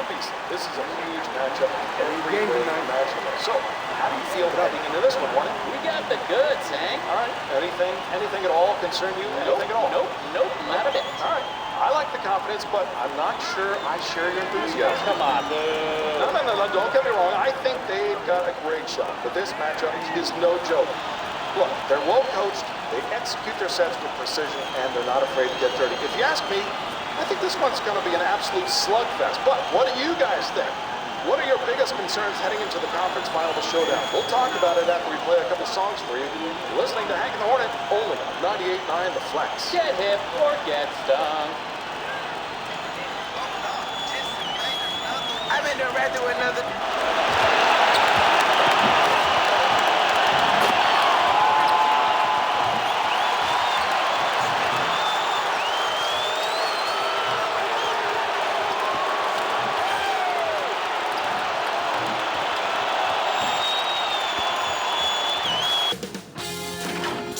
Obviously, this is a huge matchup. Every game imaginable. So, how do you feel heading into this one, Warren? We got the goods, Hank. All right. Anything at all concern you? Anything at all? Nope, not a bit. All right. I like the confidence, but I'm not sure I share your enthusiasm. Come on. No, don't get me wrong. I think they've got a great shot, but this matchup is no joke. Look, they're well coached, they execute their sets with precision, and they're not afraid to get dirty. If you ask me, I think this one's going to be an absolute slugfest. But what do you guys think? What are your biggest concerns heading into the conference final showdown? We'll talk about it after we play a couple songs for you. You're listening to Hank and the Hornet, only on 98.9 The Flex. Get hip or get stung. I'm in there ready to another.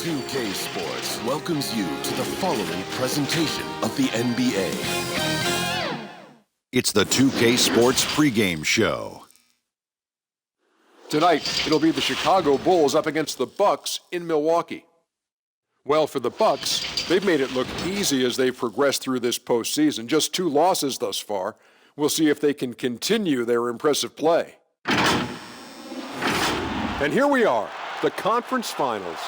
UK Sports welcomes you to the following presentation of the NBA. It's the 2K Sports pregame show. Tonight, it'll be the Chicago Bulls up against the Bucks in Milwaukee. Well, for the Bucks, they've made it look easy as they've progressed through this postseason. Just 2 losses thus far. We'll see if they can continue their impressive play. And here we are, the conference finals.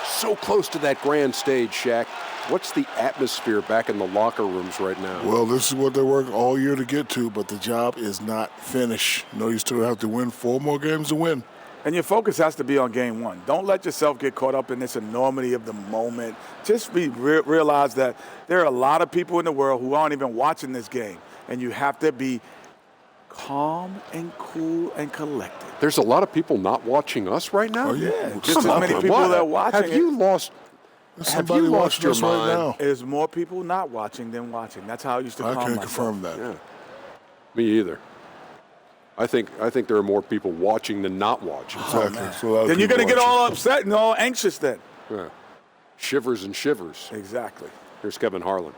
So close to that grand stage, Shaq. What's the atmosphere back in the locker rooms right now? Well, this is what they worked all year to get to, but the job is not finished. You still have to win 4 more games to win. And your focus has to be on game 1. Don't let yourself get caught up in this enormity of the moment. Just realize that there are a lot of people in the world who aren't even watching this game, and you have to be calm and cool and collected. There's a lot of people not watching us right now? Oh, yeah. Just as many people that are watching. Have you lost your mind? Right now. There's more people not watching than watching. That's how I used to call myself. I can't confirm that. Yeah. Me either. I think there are more people watching than not watching. Exactly. Then you're going to get all upset and all anxious then. Yeah. Shivers and shivers. Exactly. Here's Kevin Harlan.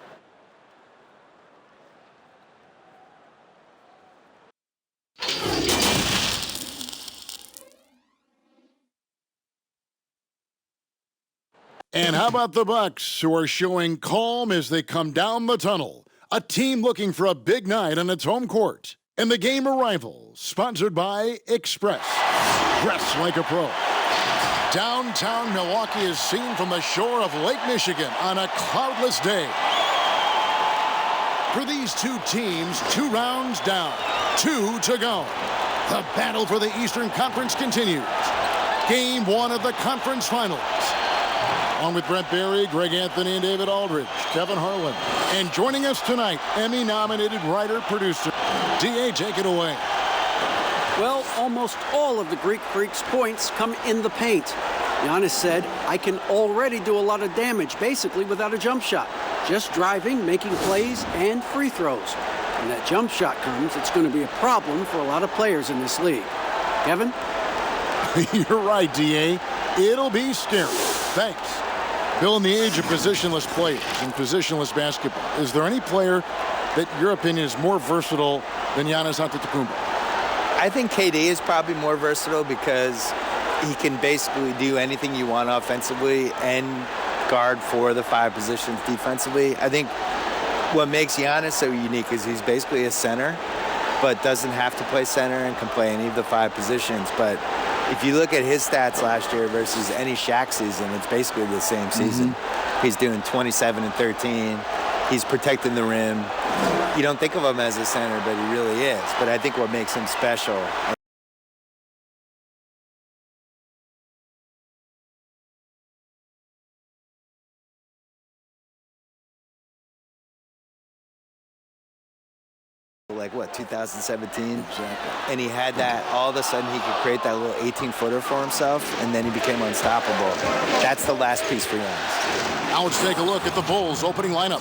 And how about the Bucks, who are showing calm as they come down the tunnel? A team looking for a big night on its home court. And the game arrival, sponsored by Express. Dress like a pro. Downtown Milwaukee is seen from the shore of Lake Michigan on a cloudless day. For these 2 teams, 2 rounds down, 2 to go. The battle for the Eastern Conference continues. Game 1 of the conference finals. Along with Brent Berry, Greg Anthony, and David Aldridge, Kevin Harlan. And joining us tonight, Emmy-nominated writer-producer, D.A., take it away. Well, almost all of the Greek Freak's points come in the paint. Giannis said, I can already do a lot of damage, basically without a jump shot. Just driving, making plays, and free throws. When that jump shot comes, it's going to be a problem for a lot of players in this league. Kevin? You're right, D.A. It'll be scary. Thanks. Bill, in the age of positionless players and positionless basketball, is there any player that your opinion is more versatile than Giannis Antetokounmpo? I think KD is probably more versatile because he can basically do anything you want offensively and guard for the 5 positions defensively. I think what makes Giannis so unique is he's basically a center, but doesn't have to play center and can play any of the 5 positions. But if you look at his stats last year versus any Shaq season, it's basically the same season. He's doing 27 and 13. He's protecting the rim. You don't think of him as a center, but he really is. But I think what makes him special. Like what, 2017? Exactly. And he had that, all of a sudden he could create that little 18-footer for himself, and then he became unstoppable. That's the last piece for Giannis. Now let's take a look at the Bulls' opening lineup.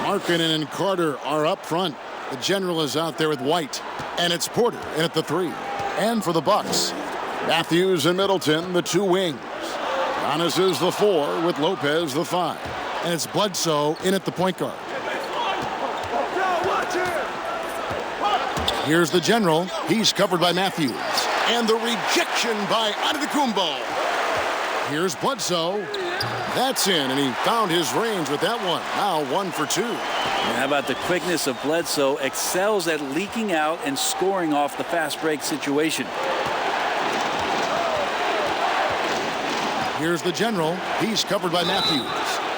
Markkanen and Carter are up front. The general is out there with White, and it's Porter in at the 3. And for the Bucks, Matthews and Middleton, the 2 wings. Giannis is the 4 with Lopez the 5. And it's Bledsoe in at the point guard. Here's the general. He's covered by Matthews. And the rejection by Antetokounmpo. Here's Bledsoe. That's in, and he found his range with that one. Now 1 for 2. And how about the quickness of Bledsoe? Excels at leaking out and scoring off the fast break situation. Here's the general. He's covered by Matthews.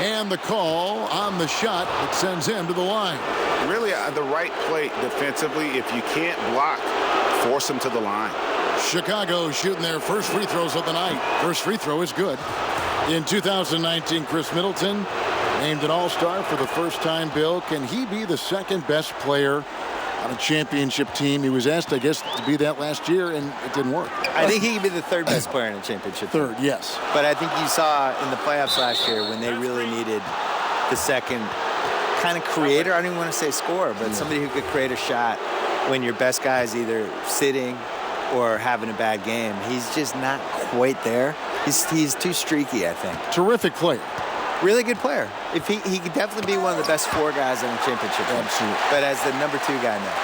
And the call on the shot that sends him to the line. Really the right play defensively. If you can't block, force him to the line. Chicago shooting their first free throws of the night. First free throw is good. In 2019, Chris Middleton named an all-star for the first time. Bill, can he be the second best player on a championship team? He was asked, I guess, to be that last year, and it didn't work. I think he could be the third best player in a championship team. Third, yes. But I think you saw in the playoffs last year when they really needed the second kind of creator. I don't even want to say scorer, but somebody who could create a shot when your best guy is either sitting or having a bad game. He's just not quite there. He's too streaky, I think. Terrific player. Really good player. If he could definitely be one of the best 4 guys on the championship team. Absolutely. But as the number 2 guy now.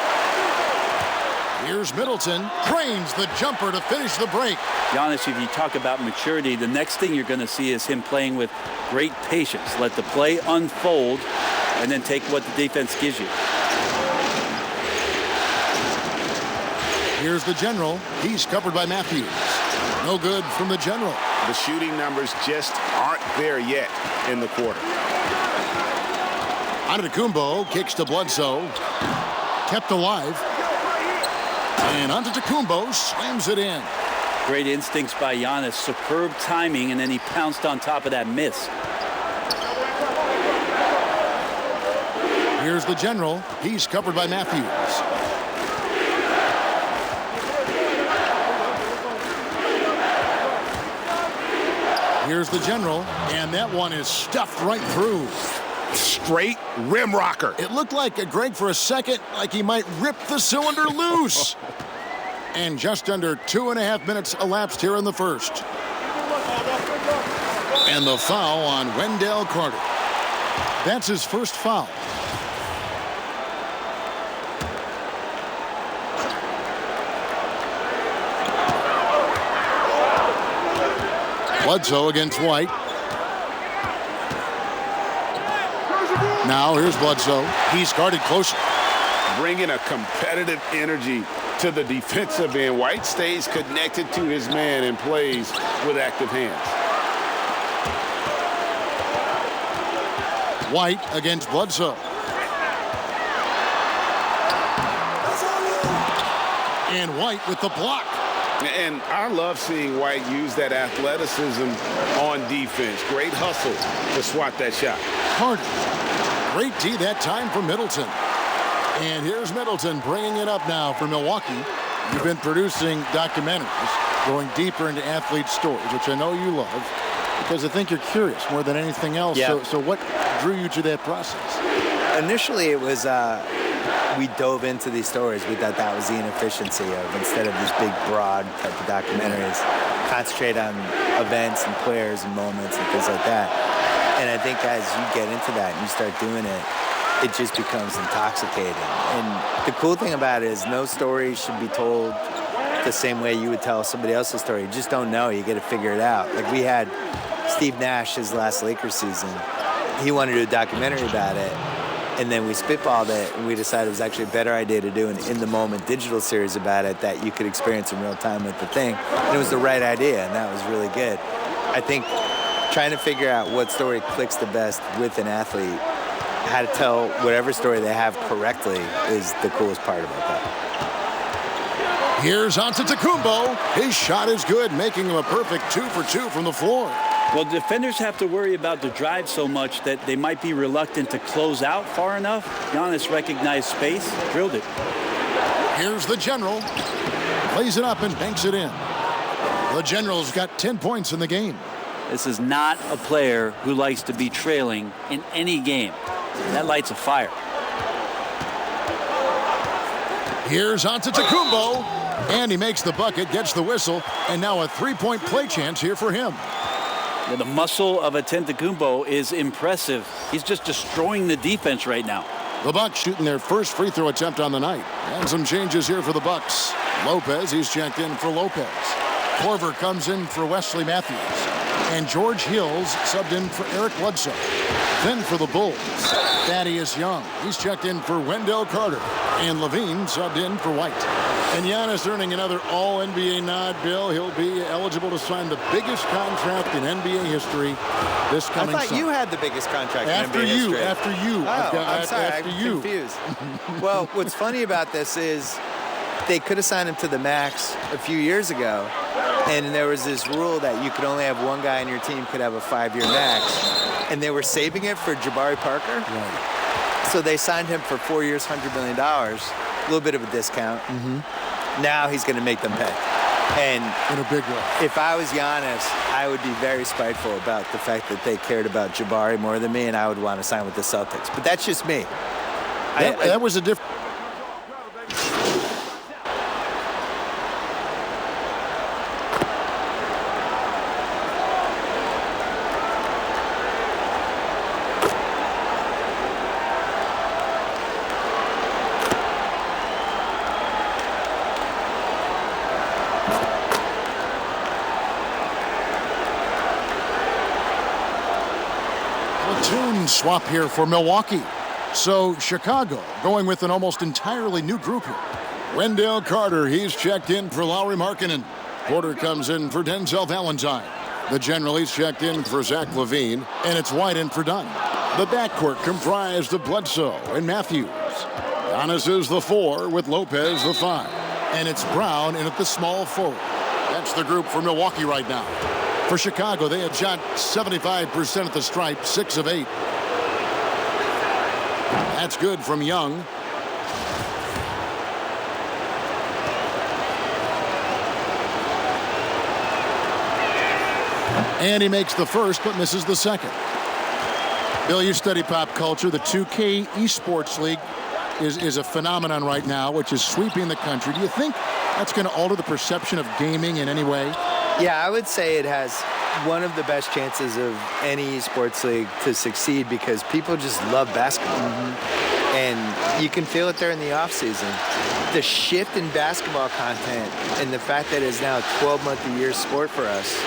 Here's Middleton. Drains the jumper to finish the break. Giannis, if you talk about maturity, the next thing you're going to see is him playing with great patience. Let the play unfold and then take what the defense gives you. Here's the general. He's covered by Matthews. No good from the general. The shooting numbers just aren't there yet in the quarter. Antetokounmpo kicks to Bledsoe. Kept alive. And Antetokounmpo slams it in. Great instincts by Giannis. Superb timing, and then he pounced on top of that miss. Here's the general. He's covered by Matthews. Here's the general, and that one is stuffed right through. Straight rim rocker. It looked like Greg for a second, like he might rip the cylinder loose. And just under 2.5 minutes elapsed here in the first. And the foul on Wendell Carter. That's his first foul. Bledsoe against White. Now here's Bledsoe. He's guarded closer. Bringing a competitive energy to the defensive end. White stays connected to his man and plays with active hands. White against Bledsoe. And White with the block. And I love seeing White use that athleticism on defense. Great hustle to swat that shot. Carter. Great D that time for Middleton. And here's Middleton bringing it up now for Milwaukee. You've been producing documentaries, going deeper into athlete stories, which I know you love, because I think you're curious more than anything else. Yeah. So what drew you to that process? Initially, it was we dove into these stories. We thought that was the inefficiency of, instead of these big, broad type of documentaries, concentrate on events and players and moments and things like that. And I think as you get into that and you start doing it, it just becomes intoxicating. And the cool thing about it is no story should be told the same way you would tell somebody else's story. You just don't know. You got to figure it out. Like we had Steve Nash, his last Lakers season. He wanted to do a documentary about it. And then we spitballed it, and we decided it was actually a better idea to do an in-the-moment digital series about it that you could experience in real time with the thing. And it was the right idea, and that was really good. I think trying to figure out what story clicks the best with an athlete, how to tell whatever story they have correctly is the coolest part about that. Here's Antetokounmpo. His shot is good, making him a perfect 2 for 2 from the floor. Well, defenders have to worry about the drive so much that they might be reluctant to close out far enough. Giannis recognized space, drilled it. Here's the general. Plays it up and banks it in. The general's got 10 points in the game. This is not a player who likes to be trailing in any game. That lights a fire. Here's Antetokounmpo. And he makes the bucket, gets the whistle, and now a three-point play chance here for him. Yeah, the muscle of Antetokounmpo is impressive. He's just destroying the defense right now. The Bucks shooting their first free throw attempt on the night. And some changes here for the Bucks. Lopez, he's checked in for Lopez. Korver comes in for Wesley Matthews. And George Hills subbed in for Eric Bledsoe. Then for the Bulls, Thaddeus Young. He's checked in for Wendell Carter. And Levine subbed in for White. And Giannis earning another All-NBA nod, Bill. He'll be eligible to sign the biggest contract in NBA history this coming I thought summer. you had the biggest contract After in NBA history. After you. Oh, I'm sorry, after I'm you. confused. Well, what's funny about this is they could have signed him to the max a few years ago, and there was this rule that you could only have one guy on your team could have a 5-year max, and they were saving it for Jabari Parker. Right. So they signed him for 4 years, $100 million, a little bit of a discount. Now he's going to make them pay. And in a big way. If I was Giannis, I would be very spiteful about the fact that they cared about Jabari more than me, and I would want to sign with the Celtics. But that's just me. That was a different. Platoon swap here for Milwaukee. So Chicago going with an almost entirely new group here. Wendell Carter, he's checked in for Lauri Markkanen. Porter comes in for Denzel Valentine. The general, he's checked in for Zach LaVine. And it's White in for Dunn. The backcourt comprised of Bledsoe and Matthews. Giannis is the 4 with Lopez the 5. And it's Brown in at the small forward. That's the group for Milwaukee right now. For Chicago, they have shot 75% at the stripe, 6 of 8. That's good from Young. And he makes the first, but misses the second. Bill, you study pop culture. The 2K Esports League is a phenomenon right now, which is sweeping the country. Do you think that's going to alter the perception of gaming in any way? Yeah, I would say it has one of the best chances of any esports league to succeed because people just love basketball. And you can feel it there in the off season. The shift in basketball content and the fact that it's now a 12-month-a-year sport for us.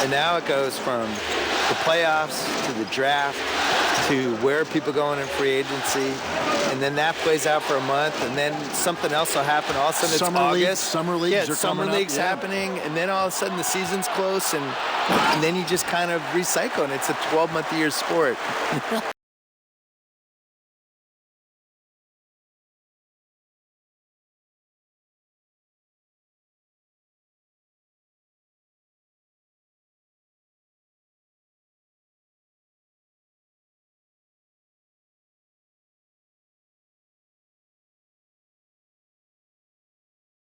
And now it goes from the playoffs to the draft to where people going in free agency. And then that plays out for a month, and then something else will happen. All of a sudden it's August. Summer leagues are summer coming leagues up, happening, and then all of a sudden the season's close, and then you just kind of recycle, and it's a 12-month-a-year sport.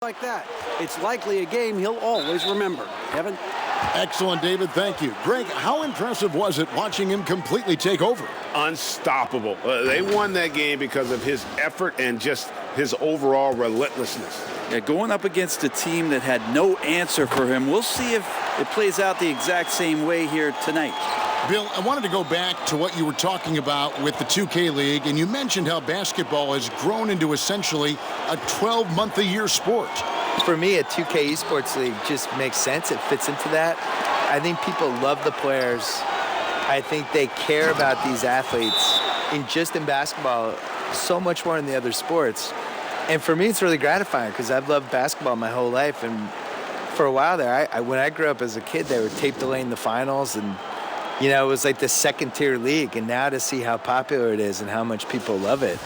Like that. It's likely a game he'll always remember. Kevin? Excellent, David. Thank you. Greg, how impressive was it watching him completely take over? Unstoppable. They won that game because of his effort and just his overall relentlessness. Yeah, going up against a team that had no answer for him. We'll see if it plays out the exact same way here tonight. Bill, I wanted to go back to what you were talking about with the 2K League, and you mentioned how basketball has grown into essentially a 12-month-a-year sport. For me, a 2K Esports League just makes sense. It fits into that. I think people love the players. I think they care about these athletes, in basketball, so much more than the other sports. And for me, it's really gratifying because I've loved basketball my whole life. And for a while there, when I grew up as a kid, they were tape delaying the finals, and you know, it was like the second-tier league. And now to see how popular it is and how much people love it,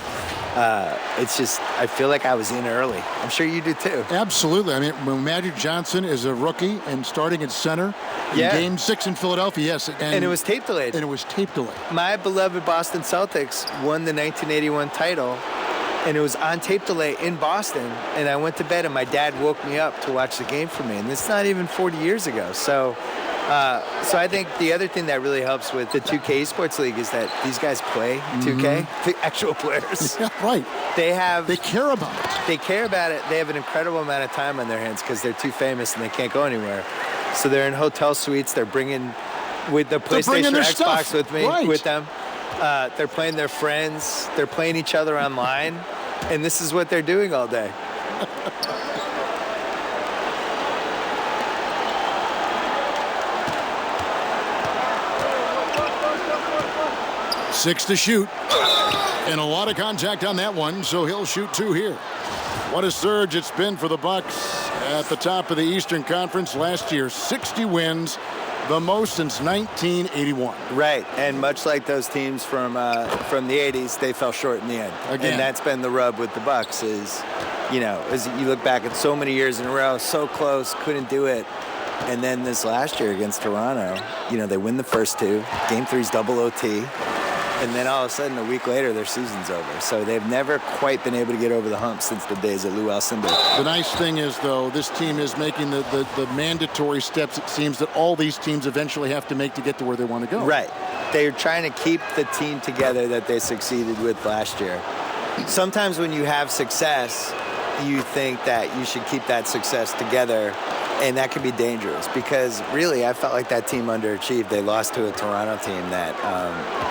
it's just, I feel like I was in early. I'm sure you do too. Absolutely. I mean, when Magic Johnson is a rookie and starting at center in Game 6 in Philadelphia, yes. And it was tape delayed. And it was tape delayed. My beloved Boston Celtics won the 1981 title, and it was on tape delay in Boston. And I went to bed, and my dad woke me up to watch the game for me. And it's not even 40 years ago. So I think the other thing that really helps with the 2K Esports League is that these guys play 2K, the actual players. Yeah, right. They care about it. They care about it. They have an incredible amount of time on their hands because they're too famous and they can't go anywhere. So they're in hotel suites. They're bringing with the PlayStation or Xbox with me, with them. They're playing their friends. They're playing each other online. And this is what they're doing all day. Six to shoot. And a lot of contact on that one, so he'll shoot 2 here. What a surge it's been for the Bucks at the top of the Eastern Conference last year. 60 wins, the most since 1981. Right, and much like those teams from the 80s, they fell short in the end. Again. And that's been the rub with the Bucks is, as you look back at so many years in a row, so close, couldn't do it. And then this last year against Toronto, they win the first 2. Game 3's double OT. And then all of a sudden, a week later, their season's over. So they've never quite been able to get over the hump since the days of Lou Alcindor. The nice thing is, though, this team is making the mandatory steps, it seems, that all these teams eventually have to make to get to where they want to go. Right. They're trying to keep the team together that they succeeded with last year. Sometimes when you have success, you think that you should keep that success together, and that can be dangerous because really I felt like that team underachieved. They lost to a Toronto team that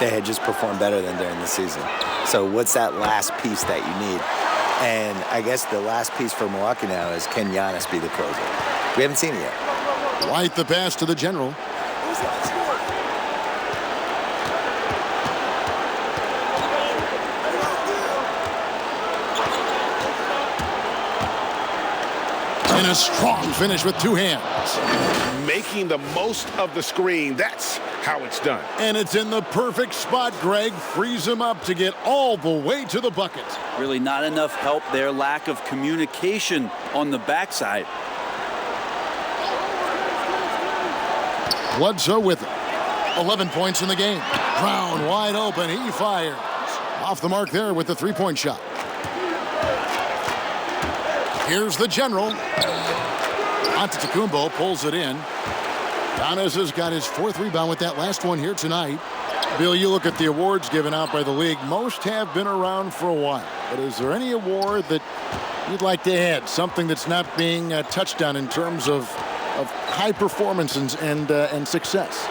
they had just performed better than during the season. So what's that last piece that you need? And I guess the last piece for Milwaukee now is, can Giannis be the closer? We haven't seen it yet. White the pass to the general. And a strong finish with 2 hands. Making the most of the screen. That's how it's done. And it's in the perfect spot. Greg frees him up to get all the way to the bucket. Really not enough help there. Lack of communication on the backside. Bledsoe with it. 11 points in the game. Brown wide open. He fires. Off the mark there with the 3-point shot. Here's the general. Antetokounmpo pulls it in. Giannis has got his 4th rebound with that last one here tonight. Bill, you look at the awards given out by the league. Most have been around for a while. But is there any award that you'd like to add? Something that's not being touched on in terms of high performance and success?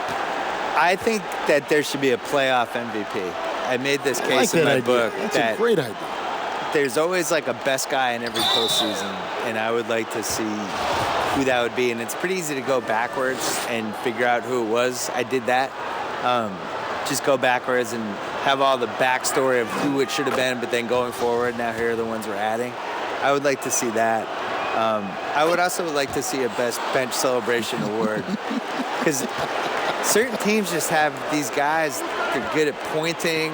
I think that there should be a playoff MVP. I made this case in my book. That's a great idea. There's always like a best guy in every postseason, and I would like to see who that would be. And it's pretty easy to go backwards and figure out who it was. I did that. Just go backwards and have all the backstory of who it should have been, but then going forward, now here are the ones we're adding. I would like to see that. I would also like to see a best bench celebration award because certain teams just have these guys. They're good at pointing.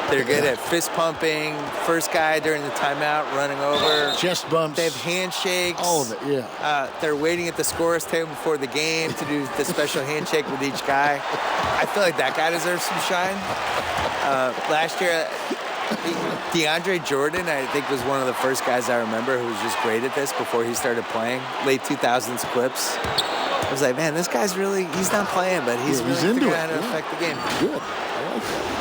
They're good at fist pumping. First guy during the timeout running over. Chest bumps. They have handshakes. All of it, yeah. They're waiting at the scorer's table before the game to do the special handshake with each guy. I feel like that guy deserves some shine. Last year, DeAndre Jordan, I think, was one of the first guys I remember who was just great at this before he started playing. Late 2000s clips. I was like, man, this guy's he's not playing, but he's really figuring out how to affect the game. Good. I like that.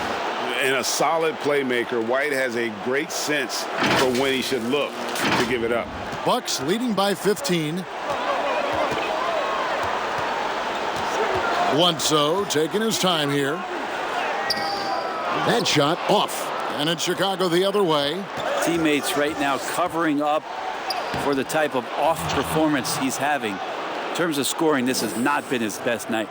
And a solid playmaker. White has a great sense for when he should look to give it up. Bucks leading by 15. Bledsoe taking his time here. That shot off. And it's Chicago the other way. Teammates right now covering up for the type of off performance he's having. In terms of scoring, this has not been his best night.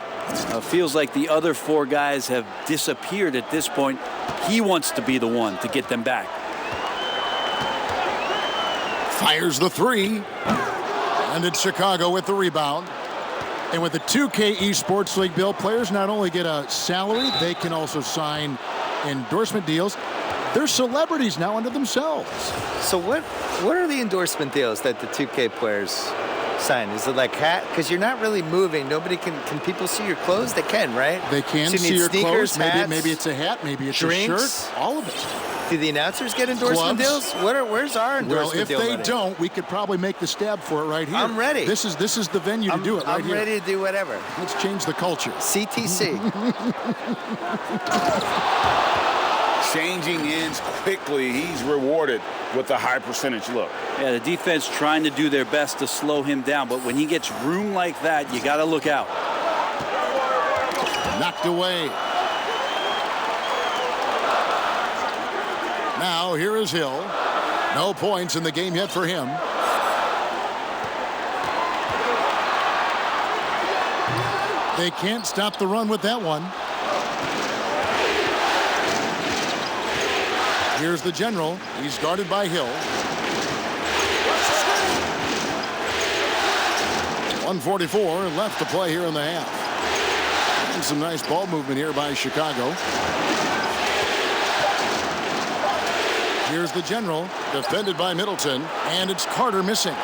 Feels like the other 4 guys have disappeared at this point. He wants to be the one to get them back. Fires the 3. And it's Chicago with the rebound. And with the 2K Esports League, Bill, players not only get a salary, they can also sign endorsement deals. They're celebrities now unto themselves. So what are the endorsement deals that the 2K players sign? Is it like hat? Because you're not really moving. Nobody can people see your clothes? They can, right? They can so see your sneakers, clothes. hats, Maybe it's a hat. Maybe it's drinks, a shirt. All of it. Do the announcers get endorsement Gloves. deals? Where's our endorsement deal? Well, if they money? don't, we could probably make the stab for it right here. I'm ready. This is the venue to do it right here. I'm ready to do whatever. Let's change the culture. CTC. Changing ends quickly. He's rewarded with a high percentage look. Yeah, the defense trying to do their best to slow him down, but when he gets room like that, you got to look out. Knocked away. Now here is Hill. No points in the game yet for him. They can't stop the run with that one. Here's the general. He's guarded by Hill. 1:44 left to play here in the half. And some nice ball movement here by Chicago. Here's the general, defended by Middleton, and it's Carter missing.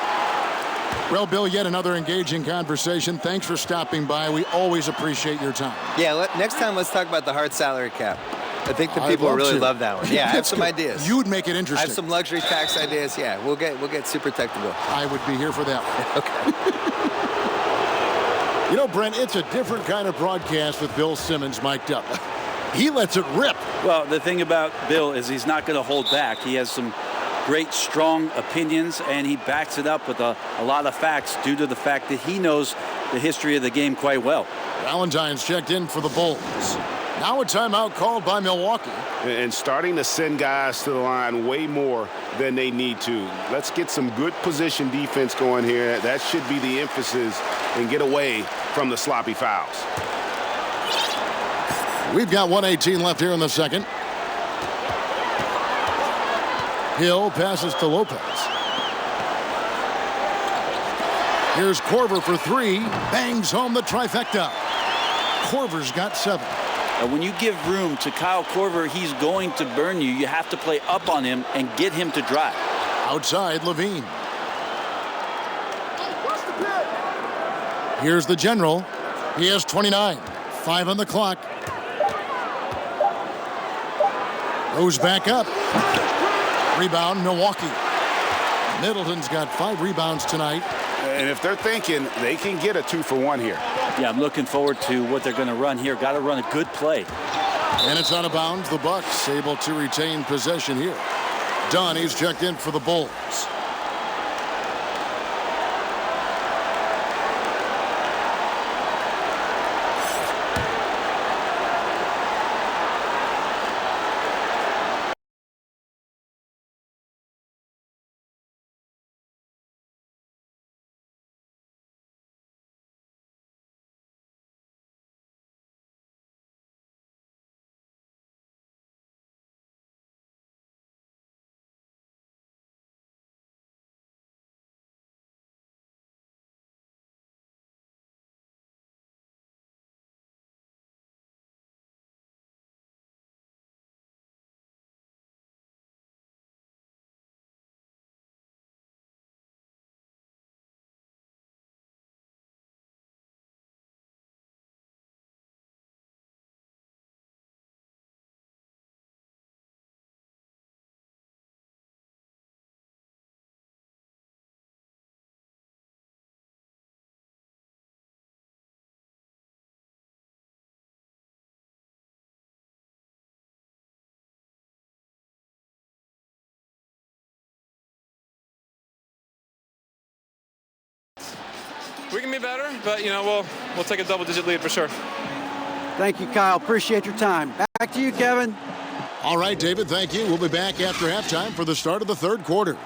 Well, Bill, yet another engaging conversation. Thanks for stopping by. We always appreciate your time. Yeah, next time let's talk about the hard salary cap. I think the people really love that one. Yeah, I have some ideas. You'd make it I interesting. have some luxury tax ideas. Yeah, we'll get super technical. I would be here for that one. Okay. You know, Brent, it's a different kind of broadcast with Bill Simmons mic'd up. He lets it rip. Well, the thing about Bill is he's not going to hold back. He has some great, strong opinions, and he backs it up with a lot of facts due to the fact that he knows the history of the game quite well. Valentine's checked in for the Bulls. Now a timeout called by Milwaukee. And starting to send guys to the line way more than they need to. Let's get some good position defense going here. That should be the emphasis, and get away from the sloppy fouls. We've got 1:18 left here in the second. Hill passes to Lopez. Here's Korver for three. Bangs home the trifecta. Korver's got 7. When you give room to Kyle Korver, he's going to burn you. You have to play up on him and get him to drive. Outside, Levine. Here's the general. He has 29. 5 on the clock. Goes back up. Rebound, Milwaukee. Middleton's got 5 rebounds tonight. And if they're thinking they can get a 2-for-1 here. Yeah, I'm looking forward to what they're going to run here. Got to run a good play. And it's out of bounds. The Bucks able to retain possession here. Donnie's checked in for the Bulls. We can be better, but, we'll take a double-digit lead for sure. Thank you, Kyle. Appreciate your time. Back to you, Kevin. All right, David, thank you. We'll be back after halftime for the start of the third quarter.